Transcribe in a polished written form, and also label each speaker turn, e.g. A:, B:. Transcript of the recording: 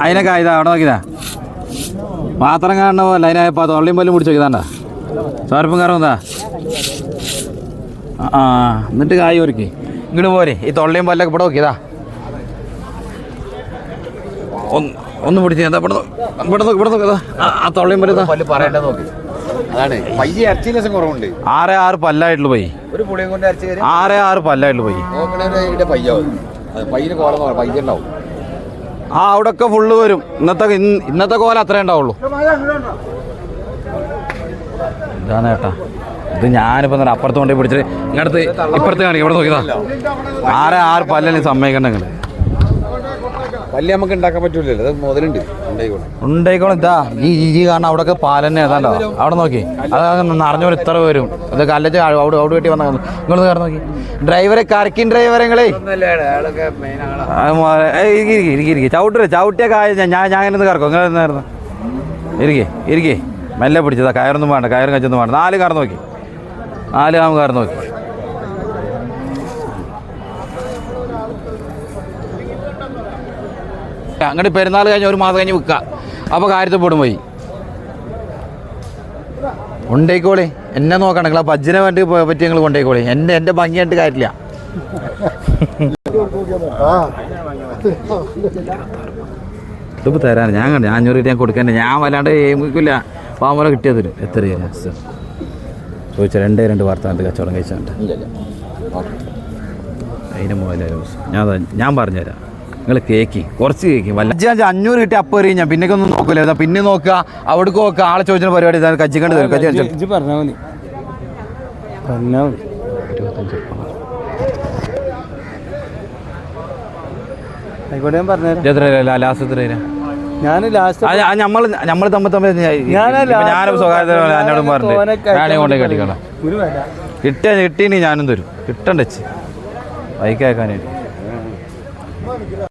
A: അതിനൊക്കെ ഇതാ അവിടെ നോക്കിയതാ പാത്രം കാണുന്ന പോലെ അതിനായപ്പോൾ തൊള്ളിയും പോലും പിടിച്ച് നോക്കിയതാണ്ടാ ചോരപ്പും കയറും എന്താ ആ എന്നിട്ട് കായ് ഒരുക്കി ഇങ്ങോട്ട് പോരെ ഈ തൊള്ളിയും പോലൊക്കെ ഇവിടെ നോക്കിയതാ ഒന്ന് പിടിച്ച് എന്താ ഇവിടെ നോക്കിയതാ ആ തൊള്ളിയും പോലെ
B: പറയേണ്ടത് നോക്കി അതാണ് പയ്യ ഇറച്ചി ലസം കുറവുണ്ട്
A: 6 പല്ലായിട്ടുള്ളൂ പോയി
B: ഒരു പുളിയും കൊണ്ട് ഇറച്ചി
A: 6 പല്ലായിട്ടുള്ളൂ പോയി
B: നോക്കണേ പയ്യാവും പയ്യന് കോലം പയ്യ ഉണ്ടാവും
A: ആ അവിടെയൊക്കെ ഫുള്ള് വരും ഇന്നത്തെ കോല അത്രേ ഉണ്ടാവുള്ളൂ ഇതാണ് ഏട്ടാ ഇത് ഞാനിപ്പോൾ അപ്പുറത്ത് കൊണ്ടേ പിടിച്ചിട്ട് ഇങ്ങടുത്ത് ഇപ്പുറത്ത് കാണിക്കും ഇവിടെ നോക്കിയതാ 6 പല്ലല്ലേ സമ്മതിക്കണ്ടെങ്കിൽ
B: പല്ല് നമുക്ക് ഉണ്ടാക്കാൻ പറ്റൂലല്ലോ അത് മുതലുണ്ട്
A: ഉണ്ടായിക്കോളും ഇതാ ഈ കാണാൻ അവിടെയൊക്കെ പാൽ തന്നെ ഏതാണ്ടോ അവിടെ നോക്കി അത് നിറഞ്ഞ ഇത്ര വരും അത് കല്ലച്ച് അവിടെ വെട്ടി വന്ന നിങ്ങൾ കയറി നോക്കി ഡ്രൈവറെ കരക്കിൻ ഡ്രൈവറെ നിങ്ങളെ ചവിട്ടിയ കായ ഞാൻ ഇങ്ങനെ കറക്കും നിങ്ങൾ എന്നായിരുന്നു ഇരിക്കേ മെല്ലെ പിടിച്ചതാ കയറൊന്നും വേണ്ട കയറും കച്ചൊന്നും വേണ്ട 4 കാർ നോക്കി 4 കാർ നോക്കി അങ്ങോട്ട് പെരുന്നാൾ കഴിഞ്ഞ് 1 മാസം കഴിഞ്ഞ് വിൽക്കുക അപ്പോൾ കാര്യത്തിൽപ്പെടും പോയി കൊണ്ടേക്കോളി എന്നെ നോക്കണം നിങ്ങൾ ആ ബജ്ജിനെ വേണ്ടി പറ്റി നിങ്ങൾ കൊണ്ടേക്കോളി എൻ്റെ ഭംഗിയായിട്ട് കാര്യമില്ല ഇതിപ്പോൾ തരാൻ ഞാൻ കണ്ടു 500 രൂപ ഞാൻ കൊടുക്കാൻ ഞാൻ വല്ലാണ്ട് ഏമിക്കില്ല പാമ്പ കിട്ടിയത് തരും എത്ര ചോദിച്ചാൽ 2 വാർത്താണ്ട് കച്ചവടം കഴിച്ചാണ്ട് അതിന് മൂലം ഞാൻ പറഞ്ഞുതരാം നിങ്ങൾ കേക്ക് കുറച്ച് കേക്ക് വല്ല 500 കിട്ടി അപ്പം എറിയും ഞാൻ പിന്നേക്ക് ഒന്നും നോക്കില്ല പിന്നെ നോക്കുക അവിടേക്ക് നോക്കുക ആളെ ചോദിച്ച പരിപാടി കച്ചിക്കണ്ട് തരും കച്ചി പറഞ്ഞാൽ മതി 25 ലാസ്റ്റ് എത്ര നമ്മൾ തമ്മിൽ ഞാനും സ്വകാര്യ എന്നോടും പറഞ്ഞു ഞാനേ കൊണ്ടേ കട്ടിക്കണം കിട്ടീനി ഞാനും തരും കിട്ടണ്ടച്ച് ബൈക്ക് അയക്കാനായിട്ട്